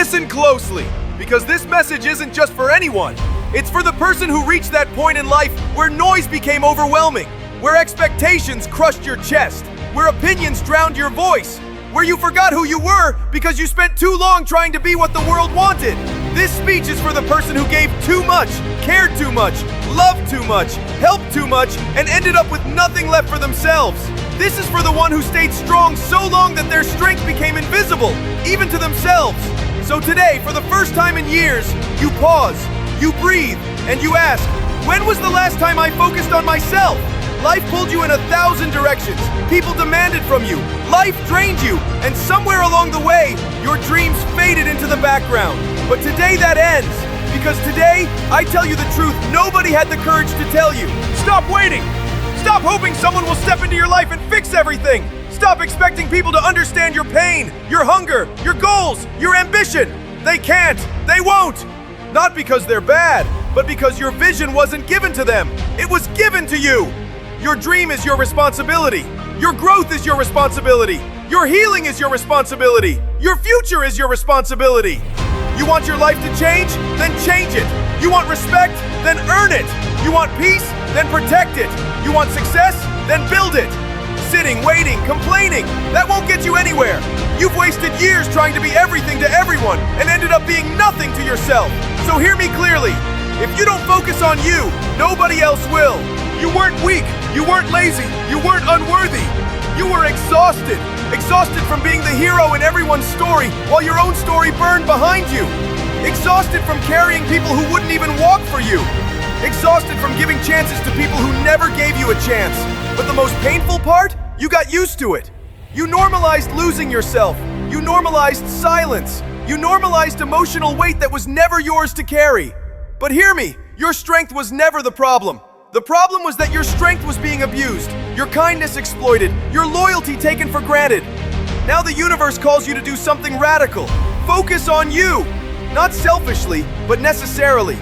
Listen closely, because this message isn't just for anyone. It's for the person who reached that point in life where noise became overwhelming, where expectations crushed your chest, where opinions drowned your voice, where you forgot who you were because you spent too long trying to be what the world wanted. This speech is for the person who gave too much, cared too much, loved too much, helped too much, and ended up with nothing left for themselves. This is for the one who stayed strong so long that their strength became invisible, even to themselves. So today, for the first time in years, you pause, you breathe, and you ask, when was the last time I focused on myself? Life pulled you in 1,000 directions. People demanded from you. Life drained you. And somewhere along the way, your dreams faded into the background. But today that ends. Because today, I tell you the truth nobody had the courage to tell you. Stop waiting. Stop hoping someone will step into your life and fix everything. Stop expecting people to understand your pain, your hunger, your goals, your ambition. They can't. They won't. Not because they're bad, but because your vision wasn't given to them. It was given to you. Your dream is your responsibility. Your growth is your responsibility. Your healing is your responsibility. Your future is your responsibility. You want your life to change? Then change it. You want respect? Then earn it. You want peace? Then protect it. You want success? Then build it. Sitting, waiting, complaining, that won't get you anywhere. You've wasted years trying to be everything to everyone and ended up being nothing to yourself. So hear me clearly. If you don't focus on you, nobody else will. You weren't weak, you weren't lazy, you weren't unworthy. You were exhausted. Exhausted from being the hero in everyone's story while your own story burned behind you. Exhausted from carrying people who wouldn't even walk for you. Exhausted from giving chances to people who never gave you a chance. But the most painful part? You got used to it. You normalized losing yourself. You normalized silence. You normalized emotional weight that was never yours to carry. But hear me, your strength was never the problem. The problem was that your strength was being abused, your kindness exploited, your loyalty taken for granted. Now the universe calls you to do something radical. Focus on you. Not selfishly, but necessarily.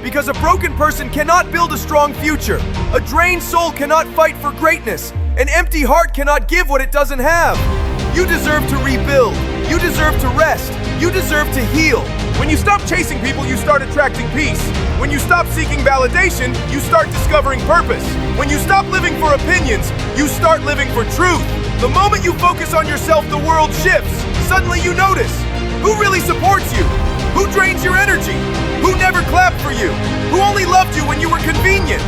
Because a broken person cannot build a strong future. A drained soul cannot fight for greatness. An empty heart cannot give what it doesn't have. You deserve to rebuild. You deserve to rest. You deserve to heal. When you stop chasing people, you start attracting peace. When you stop seeking validation, you start discovering purpose. When you stop living for opinions, you start living for truth. The moment you focus on yourself, the world shifts. Suddenly you notice who really supports you, who drains your energy, who never clapped for you, who only loved you when you were convenient.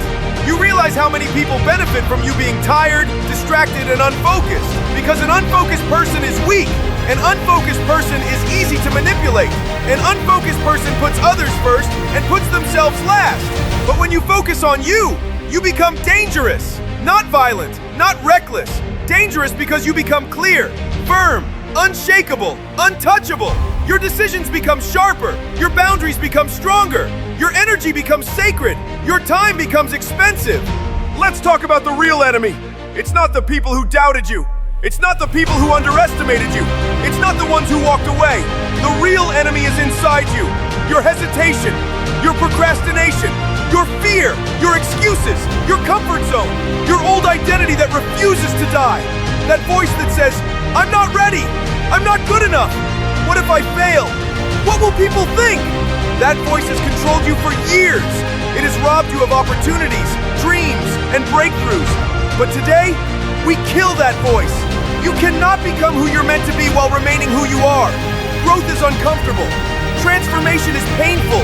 You realize how many people benefit from you being tired, distracted, and unfocused. Because an unfocused person is weak. An unfocused person is easy to manipulate. An unfocused person puts others first and puts themselves last. But when you focus on you, you become dangerous. Not violent, not reckless. Dangerous because you become clear, firm, unshakable, untouchable. Your decisions become sharper. Your boundaries become stronger. Your energy becomes sacred. Your time becomes expensive. Let's talk about the real enemy. It's not the people who doubted you. It's not the people who underestimated you. It's not the ones who walked away. The real enemy is inside you. Your hesitation, your procrastination, your fear, your excuses, your comfort zone, your old identity that refuses to die. That voice that says, I'm not ready. I'm not good enough. What if I fail? What will people think? That voice has controlled you for years. It has robbed you of opportunities, dreams, and breakthroughs. But today, we kill that voice. You cannot become who you're meant to be while remaining who you are. Growth is uncomfortable. Transformation is painful.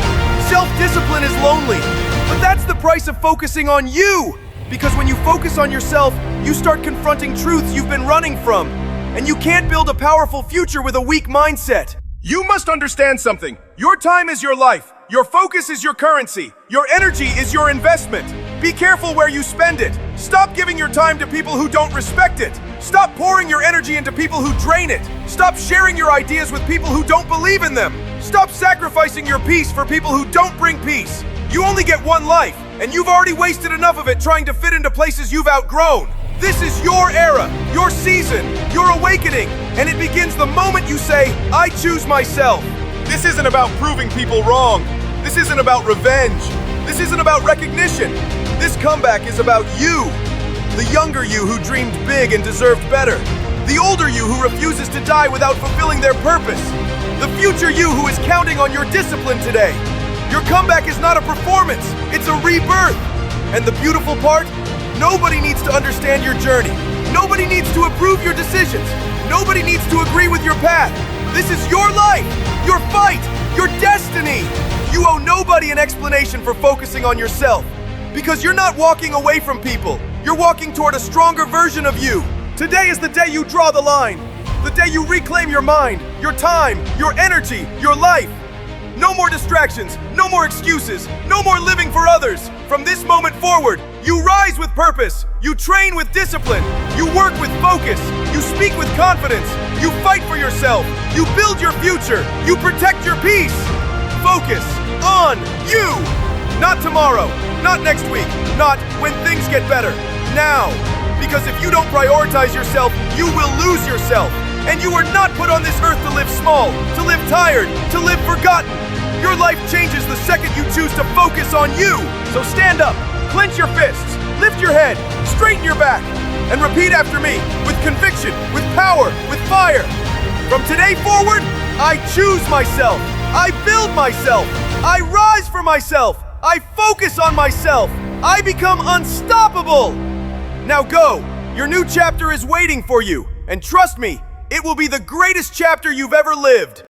Self-discipline is lonely. But that's the price of focusing on you. Because when you focus on yourself, you start confronting truths you've been running from. And you can't build a powerful future with a weak mindset. You must understand something. Your time is your life. Your focus is your currency. Your energy is your investment. Be careful where you spend it. Stop giving your time to people who don't respect it. Stop pouring your energy into people who drain it. Stop sharing your ideas with people who don't believe in them. Stop sacrificing your peace for people who don't bring peace. You only get one life, and you've already wasted enough of it trying to fit into places you've outgrown. This is your era, your season, your awakening, and it begins the moment you say, I choose myself. This isn't about proving people wrong. This isn't about revenge. This isn't about recognition. This comeback is about you. The younger you who dreamed big and deserved better. The older you who refuses to die without fulfilling their purpose. The future you who is counting on your discipline today. Your comeback is not a performance, it's a rebirth. And the beautiful part? Nobody needs to understand your journey. Nobody needs to approve your decisions. Nobody needs to agree with your path. This is your life, your fight, your destiny. You owe nobody an explanation for focusing on yourself. Because you're not walking away from people. You're walking toward a stronger version of you. Today is the day you draw the line. The day you reclaim your mind, your time, your energy, your life. No more distractions, no more excuses, no more living for others. From this moment forward, you rise with purpose, you train with discipline, you work with focus, you speak with confidence, you fight for yourself, you build your future, you protect your peace. Focus on you. Not tomorrow, not next week, not when things get better. Now. Because if you don't prioritize yourself, you will lose yourself. And you were not put on this earth to live small, to live tired, to live forgotten. Your life changes the second you choose to focus on you. So stand up, clench your fists, lift your head, straighten your back, and repeat after me with conviction, with power, with fire. From today forward, I choose myself. I build myself. I rise for myself. I focus on myself. I become unstoppable. Now go. Your new chapter is waiting for you. And trust me, it will be the greatest chapter you've ever lived.